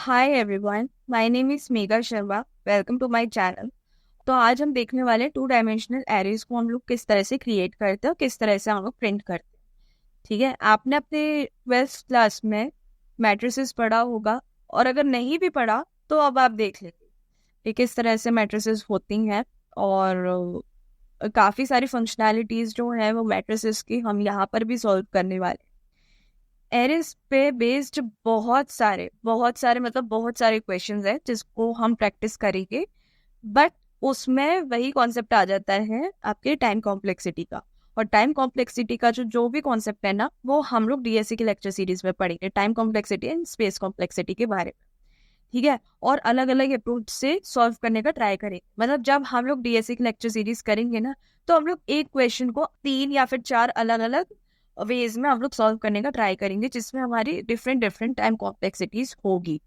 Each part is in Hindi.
Hi everyone, my name is Mega Sharma. Welcome to my channel. तो आज हम देखने वाले 2 डायमेंशनल एरेज को हम लोग किस तरह से क्रिएट करते हैं और किस तरह से हम लोग प्रिंट करते हैं। ठीक है, आपने अपने 12th क्लास में मैट्रिसेस पढ़ा होगा, और अगर नहीं भी पढ़ा तो अब आप देख लेंगे कि किस तरह से मैट्रिसेस होती हैं। और काफ़ी सारी फंक्शनैलिटीज़ जो है वो मैट्रिसेस की हम यहाँ पर भी सॉल्व करने वाले हैं। एरिस पे बेस्ड बहुत सारे मतलब बहुत सारे क्वेश्चंस हैं जिसको हम प्रैक्टिस करेंगे। बट उसमें वही कॉन्सेप्ट आ जाता है आपके टाइम कॉम्प्लेक्सिटी का। और टाइम कॉम्प्लेक्सिटी का जो भी कॉन्सेप्ट है ना, वो हम लोग डीएससी की लेक्चर सीरीज में पढ़ेंगे, time complexity and space complexity के बारे में। ठीक है, और अलग अलग अप्रोच से सॉल्व करने का ट्राई करेंगे। मतलब जब हम लोग डीएससी की लेक्चर सीरीज करेंगे ना, तो हम लोग एक क्वेश्चन को 3 या फिर 4 अलग अलग वेज में हम लोग सॉल्व करने का ट्राई करेंगे, जिसमें हमारी डिफरेंट डिफरेंट टाइम कॉम्प्लेक्सिटीज होगी।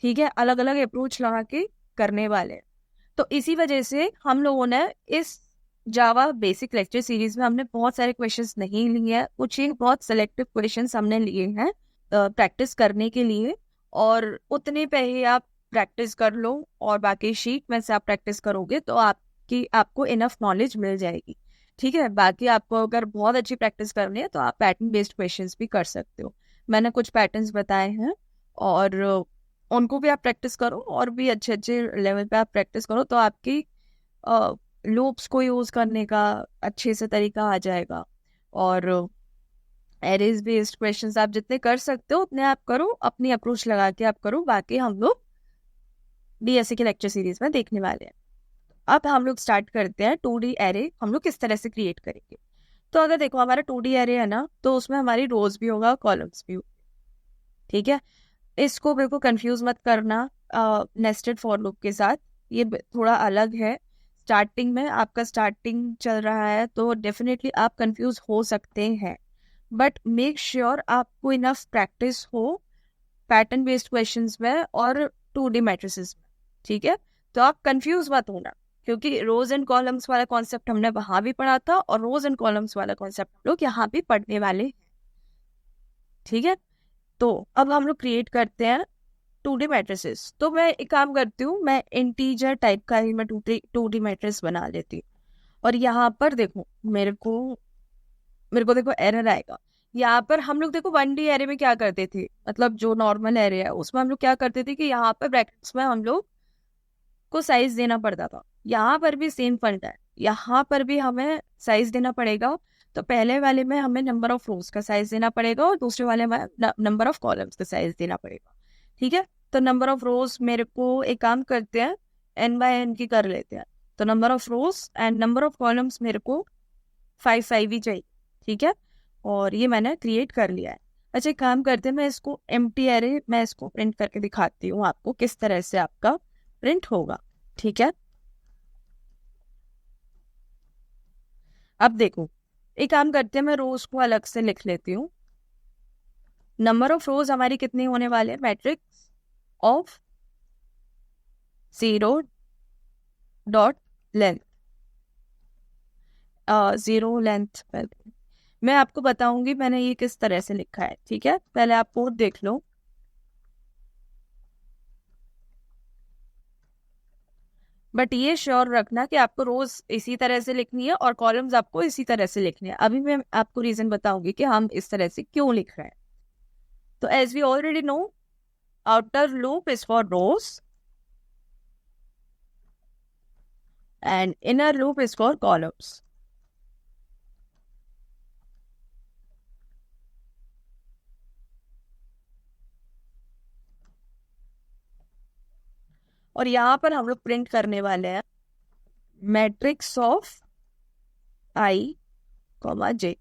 ठीक है, अलग अलग अप्रोच लगा के करने वाले हैं। तो इसी वजह से हम लोगों ने इस जावा बेसिक लेक्चर सीरीज में हमने बहुत सारे क्वेश्चंस नहीं लिए हैं, कुछ ही बहुत सेलेक्टिव क्वेश्चंस हमने लिए हैं प्रैक्टिस करने के लिए। और उतने पे ही आप प्रैक्टिस कर लो, और बाकी शीट में से आप प्रैक्टिस करोगे तो आपको इनफ नॉलेज मिल जाएगी। ठीक है, बाकी आपको अगर बहुत अच्छी प्रैक्टिस करनी है तो आप पैटर्न बेस्ड क्वेश्चंस भी कर सकते हो। मैंने कुछ पैटर्न्स बताए हैं, और उनको भी आप प्रैक्टिस करो, और भी अच्छे अच्छे लेवल पे आप प्रैक्टिस करो तो आपकी लूप्स को यूज करने का अच्छे से तरीका आ जाएगा। और एरेज बेस्ड क्वेश्चंस आप जितने कर सकते हो उतने आप करो, अपनी अप्रोच लगा के आप करो। बाकी हम लोग डीएससी के लेक्चर सीरीज में देखने वाले हैं। अब हम लोग स्टार्ट करते हैं 2D एरे हम लोग किस तरह से क्रिएट करेंगे। तो अगर देखो हमारा 2D एरे है ना, तो उसमें हमारी रोज भी होगा, कॉलम्स भी होगा। ठीक है, इसको बिल्कुल कंफ्यूज मत करना नेस्टेड फॉर लूप के साथ। ये थोड़ा अलग है। स्टार्टिंग में आपका स्टार्टिंग चल रहा है तो डेफिनेटली आप कंफ्यूज हो सकते हैं, बट मेक श्योर आपको इनफ प्रैक्टिस हो पैटर्न बेस्ड क्वेश्चंस में और 2D मैट्रिसेस में। ठीक है, तो आप कंफ्यूज मत होना, क्योंकि रोज एंड कॉलम्स वाला कॉन्सेप्ट हमने वहां भी पढ़ा था, और रोज एंड कॉलम्स वाला कॉन्सेप्ट हम लोग यहाँ भी पढ़ने वाले हैं। ठीक है, तो अब हम लोग क्रिएट करते हैं 2D मैट्रिसेस। तो मैं एक काम करती हूँ, मैं इंटीजर टाइप का ही मैं 2D मैट्रिक्स बना लेती हूँ। और यहाँ पर देखो मेरे को देखो एरर आएगा। यहाँ पर हम लोग देखो 1D एरे में क्या करते थे, मतलब जो नॉर्मल एरे है उसमें हम लोग क्या करते थे कि यहाँ पर ब्रैकेट्स में हम लोग को साइज देना पड़ता था। यहाँ पर भी सेम फंडा है, यहाँ पर भी हमें साइज देना पड़ेगा। तो पहले वाले में हमें नंबर ऑफ रोज का साइज देना पड़ेगा, और दूसरे वाले में नंबर ऑफ कॉलम्स का साइज देना पड़ेगा। ठीक है, तो नंबर ऑफ रोज मेरे को एक काम करते हैं, n/n की कर लेते हैं। तो number of rose and number of columns मेरे को 5 ही चाहिए। ठीक है, और ये मैंने क्रिएट कर लिया है। अच्छा, एक काम करते हैं, मैं इसको एम्प्टी एरे मैं इसको प्रिंट करके दिखाती हूँ आपको किस तरह से आपका प्रिंट होगा। ठीक है, अब देखो एक काम करते हैं, मैं रोज को अलग से लिख लेती हूँ। नंबर ऑफ रोज हमारी कितनी होने वाले हैं, matrix of 0 dot length, 0 length. मैं आपको बताऊंगी मैंने ये किस तरह से लिखा है। ठीक है, पहले आप कोड देख लो। बट ये श्योर रखना कि आपको रोज इसी तरह से लिखनी है और कॉलम्स आपको इसी तरह से लिखनी है। अभी मैं आपको रीजन बताऊंगी कि हम इस तरह से क्यों लिख रहे हैं। तो as we already know, outer loop is for rows and inner loop is for columns. और यहाँ पर हम लोग प्रिंट करने वाले हैं मैट्रिक्स ऑफ i, j।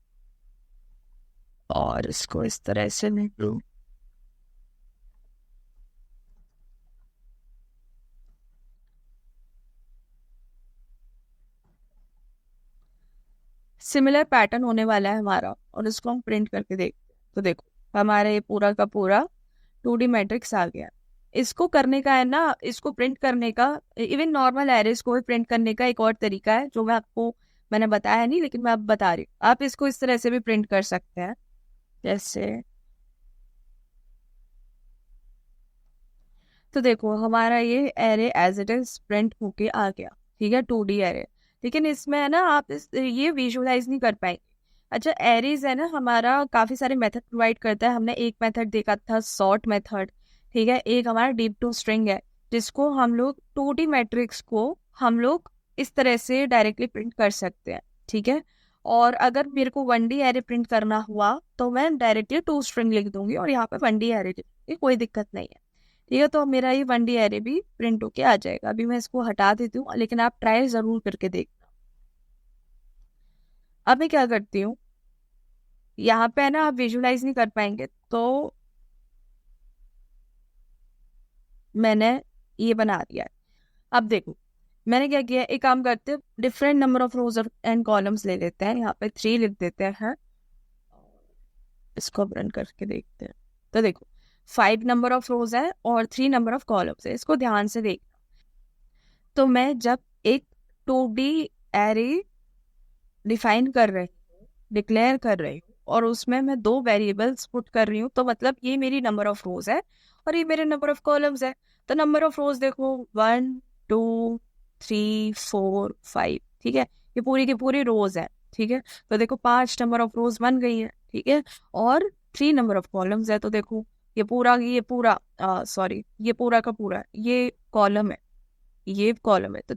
और इसको इस तरह से लिख लो। सिमिलर पैटर्न होने वाला है हमारा, और इसको हम प्रिंट करके देखते हैं। तो देखो हमारा ये पूरा का पूरा 2D मैट्रिक्स आ गया। इसको करने का है ना, इसको प्रिंट करने का, इवन नॉर्मल एरेज को भी प्रिंट करने का एक और तरीका है जो मैंने बताया नहीं, लेकिन मैं अब बता रही हूँ। आप इसको इस तरह से भी प्रिंट कर सकते हैं, जैसे तो देखो हमारा ये array as it is print होके आ गया, ठीक है, 2D एरे। लेकिन इसमें है ना आप ये विजुअलाइज नहीं कर पाएंगे। अच्छा, एरेज है ना हमारा काफी सारे मेथड प्रोवाइड करता है। हमने एक मेथड देखा था सॉर्ट मेथड, ठीक है। एक हमारा डीप टू स्ट्रिंग है, जिसको हम लोग 2D मैट्रिक्स को हम लोग इस तरह से डायरेक्टली प्रिंट कर सकते हैं, ठीक है। और अगर मेरे को 1D एरे प्रिंट करना हुआ तो मैं डायरेक्टली टू स्ट्रिंग लिख दूंगी और यहाँ पे 1D एरे लिख दूंगी, कोई दिक्कत नहीं है, ठीक है। तो मेरा ये 1D एरे भी प्रिंट होके आ जाएगा। अभी मैं इसको हटा देती हूँ, लेकिन आप ट्राई जरूर करके देखना। अब मैं क्या करती हूँ, यहाँ पे है ना आप विजुलाइज नहीं कर पाएंगे, तो मैंने ये बना दिया है। अब देखो मैंने क्या किया, एक काम करते हैं, different number of rose and columns ले लेते हैं, यहाँ पे 3 लिख देते हैं। इसको रन करके देखते हैं। तो देखो 5 नंबर ऑफ रोज है और 3 नंबर ऑफ कॉलम्स है। इसको ध्यान से देख। तो मैं जब एक 2D एरे डिफाइन कर रही हूँ, डिक्लेयर कर रही हूँ, और उसमें मैं 2 वेरिएबल्स पुट कर रही हूँ, तो मतलब ये मेरी नंबर ऑफ रोज है और ये मेरे नंबर ऑफ कॉलम्स है। तो नंबर ऑफ रोज देखो 1 2 3 4 5, ठीक है। ये पूरी की पूरी रोज है, ठीक है। तो देखो 5 नंबर ऑफ रोज बन गई है, ठीक है। और 3 नंबर ऑफ कॉलम्स है। तो देखो ये पूरा सॉरी, ये पूरा का पूरा ये कॉलम है, ये कॉलम है। तो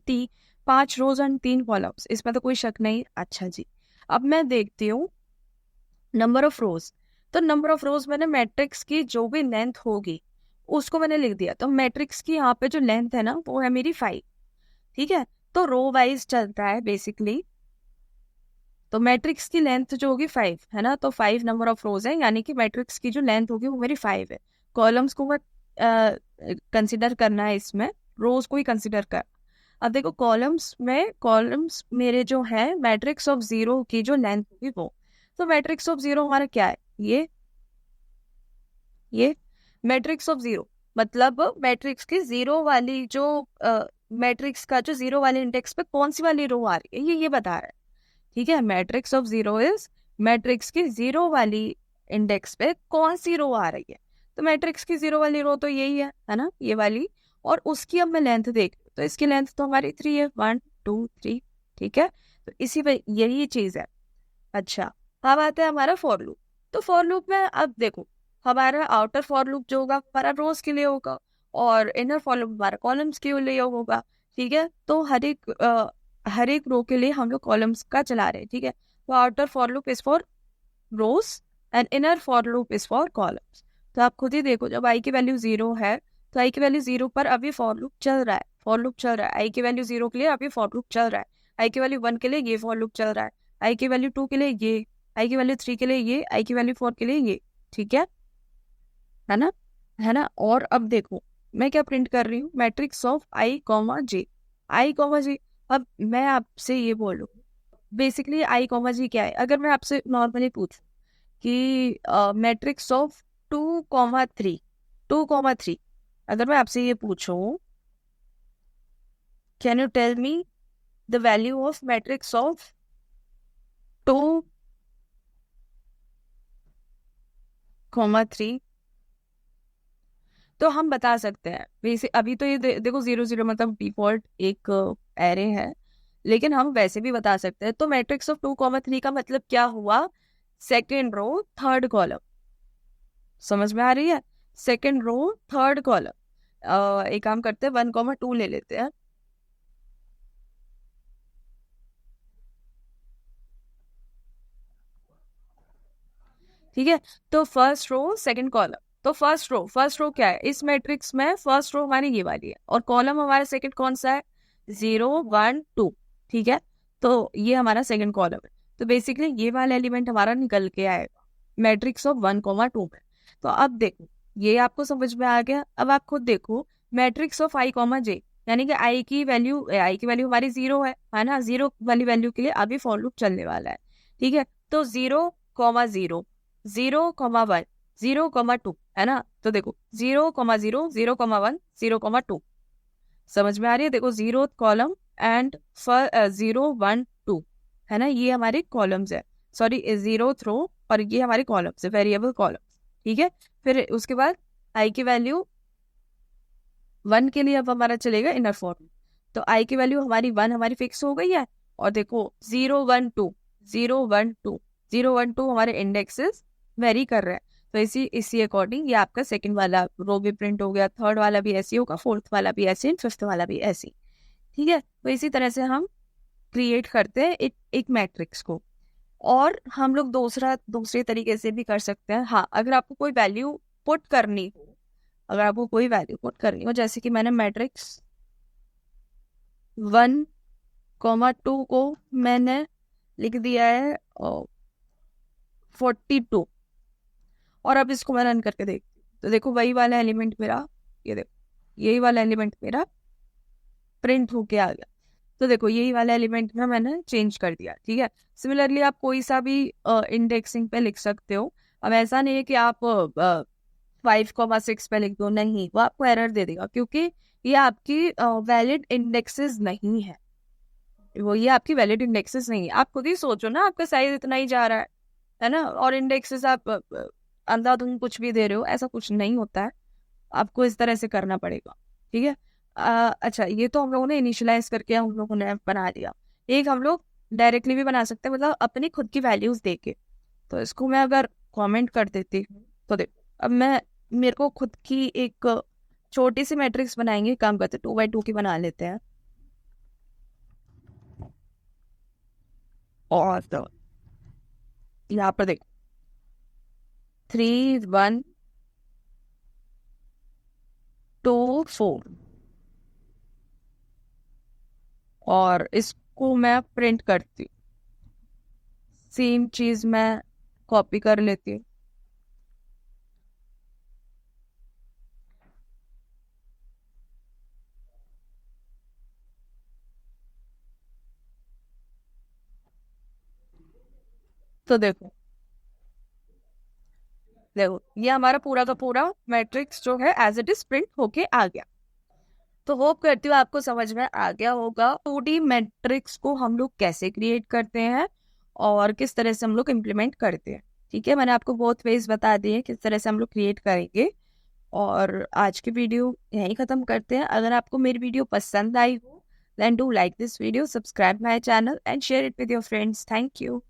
5 रोज एंड 3 कॉलम्स, इसमें तो कोई शक नहीं। अच्छा जी, अब मैं देखती हूँ नंबर ऑफ रोज। तो नंबर ऑफ रोज मैंने मैट्रिक्स की जो भी लेंथ होगी उसको मैंने लिख दिया। तो मैट्रिक्स की यहाँ पे जो लेंथ है ना वो है मेरी 5, ठीक है। तो रो वाइज चलता है बेसिकली। तो मैट्रिक्स की लेंथ जो होगी 5 है ना, तो 5 नंबर ऑफ रोज है, यानी कि मैट्रिक्स की जो लेंथ होगी वो मेरी 5 है। कॉलम्स को मैं कंसिडर करना है इसमें, रोज को ही कंसिडर कर। अब देखो कॉलम्स मेरे जो है मैट्रिक्स ऑफ जीरो की जो लेंथ होगी वो। तो मैट्रिक्स ऑफ जीरो हमारा क्या है, ये मैट्रिक्स ऑफ जीरो, मतलब मैट्रिक्स की जीरो वाली जो मैट्रिक्स का जो जीरो वाले इंडेक्स पे कौन सी वाली रो आ रही है ये बता रहा है, ठीक है। Matrix of zero is matrix की जीरो वाली इंडेक्स पे कौन सी रो आ रही है। तो मैट्रिक्स की जीरो वाली रो तो यही है ना, ये वाली। और उसकी अब मैं लेंथ देख रही हूँ, तो इसकी लेंथ तो हमारी 3 है, 1 2 3, ठीक है। तो इसी पे यही चीज है। अच्छा, अब आता है हमारा फॉर लूप। तो फॉर लूप में अब देखो हमारा आउटर फॉर लूप जो होगा हमारा रोज के लिए होगा, और इनर फॉर लूप हमारा कॉलम्स के लिए होगा, ठीक है। तो हर एक रो के लिए हम लोग कॉलम्स का चला रहे हैं, ठीक है। तो outer for loop is for rows and inner for loop is for columns. तो आप खुद ही देखो, जब आई की वैल्यू 0 है तो आई की वैल्यू 0 पर अभी फॉर लूप चल रहा है, आई की वैल्यू 0 के लिए अभी फॉर लूप चल रहा है, आई की वैल्यू 1 के लिए ये फॉर लूप चल रहा है, आई की वैल्यू 2 के लिए ये, आई की वैल्यू 3 के लिए ये, आई की वैल्यू 4 के लिए ये, ठीक है ना, है ना। और अब देखो मैं क्या प्रिंट कर रही हूँ, matrix of I comma J, I comma J. अब मैं आपसे ये बोलूँ, बेसिकली आई कॉमा जी क्या है। अगर मैं आपसे नॉर्मली पूछूं कि मैट्रिक्स ऑफ 2 3, 2 3, अगर मैं आपसे ये पूछूं can you tell me the value of matrix of 2 3, तो हम बता सकते हैं वैसे। अभी तो ये देखो 0 0 मतलब डिफॉल्ट एक एरे है, लेकिन हम वैसे भी बता सकते हैं। तो मैट्रिक्स ऑफ 2 3 का मतलब क्या हुआ, सेकेंड रो थर्ड कॉलम, समझ में आ रही है, सेकेंड रो थर्ड कॉलम। एक काम करते हैं 1 2 ले लेते हैं, ठीक है। तो फर्स्ट रो सेकंड कॉलम, तो फर्स्ट रो क्या है इस मैट्रिक्स में, फर्स्ट रो हमारी ये वाली है, और कॉलम हमारा सेकंड कौन सा है, 0 1 2, ठीक है। तो ये हमारा सेकंड कॉलम है। तो बेसिकली ये वाला एलिमेंट हमारा निकल के आएगा मैट्रिक्स ऑफ 1 2 में। तो अब देखो ये आपको समझ में आ गया। अब आप खुद देखो मैट्रिक्स ऑफ आई कॉमा जे, यानी कि आई की वैल्यू हमारी 0 है ना, 0 वाली वैल्यू के लिए अभी फॉर लूप चलने वाला है, ठीक है। तो 0 0 0 1 0 2 है ना। तो देखो 0 0 0 1 0 2, समझ में आ रही है। देखो 0th कॉलम एंड 0 1 2 है ना, ये हमारे कॉलम्स है, सॉरी 0th रो, और ये हमारे कॉलम्स है, वेरिएबल कॉलम्स, ठीक है। फिर उसके बाद आई की वैल्यू 1 के लिए अब हमारा चलेगा इनर फॉर्म। तो आई की वैल्यू हमारी 1 हमारी फिक्स हो गई है। और देखो 0 1 2 0 1 2 0 1 2 हमारे इंडेक्सेस वेरी कर रहे हैं। तो इसी अकॉर्डिंग ये आपका सेकंड वाला रो भी प्रिंट हो गया, थर्ड वाला भी ऐसे ही होगा, फोर्थ वाला भी ऐसे, फिफ्थ वाला भी ऐसे ही। ठीक है, तो इसी तरह से हम क्रिएट करते हैं एक मैट्रिक्स को। और हम लोग दूसरे तरीके से भी कर सकते हैं। हाँ, अगर आपको कोई वैल्यू पुट करनी हो, अगर आपको कोई वैल्यू पुट करनी हो, जैसे कि मैंने मैट्रिक्स 1 2 को मैंने लिख दिया है 42, और अब इसको मैं रन करके देखती हूँ तो देखो वही वाला एलिमेंट मेरा, ये देखो यही वाला एलिमेंट मेरा प्रिंट होके आ गया। तो देखो यही वाला एलिमेंट में मैंने चेंज कर दिया। ठीक है, सिमिलरली आप कोई सा भी इंडेक्सिंग पे लिख सकते हो। अब ऐसा नहीं है कि आप 5 6 पे लिख दो, नहीं, वो आपको एरर दे देगा, क्योंकि ये आपकी वैलिड इंडेक्सेस नहीं है। वो ये आपकी वैलिड इंडेक्सेस नहीं है। आप खुद ही सोचो ना, आपका साइज इतना ही जा रहा है ना, और इंडेक्सेस आप अंधाधुंध कुछ भी दे रहे हो, ऐसा कुछ नहीं होता है। आपको इस तरह से करना पड़ेगा। ठीक है, अच्छा, ये तो हम लोगों ने इनिशियलाइज करके हम लोगों ने बना दिया। एक हम लोग डायरेक्टली भी बना सकते हैं, मतलब अपनी खुद की वैल्यूज देके। तो इसको मैं अगर कमेंट कर देती हूँ तो देखो, अब मेरे को खुद की एक छोटी सी मैट्रिक्स बनाएंगे, काम करते 2 by 2 की बना लेते हैं। और तो यहाँ पर देखो 3 1 2 4, और इसको मैं प्रिंट करती हूँ। सेम चीज मैं कॉपी कर लेती हूँ। तो देखो देखो ये हमारा पूरा का पूरा मैट्रिक्स जो है एज इट इज प्रिंट होके आ गया। तो होप करती हूँ आपको समझ में आ गया होगा 2D मैट्रिक्स को हम लोग कैसे क्रिएट करते हैं और किस तरह से हम लोग इम्प्लीमेंट करते हैं। ठीक है, मैंने आपको बहुत वेज बता दिए किस तरह से हम लोग क्रिएट करेंगे। और आज की वीडियो यहीं ख़त्म करते हैं। अगर आपको मेरी वीडियो पसंद आई हो, then do like this video, subscribe my channel and share it with your friends. Thank you.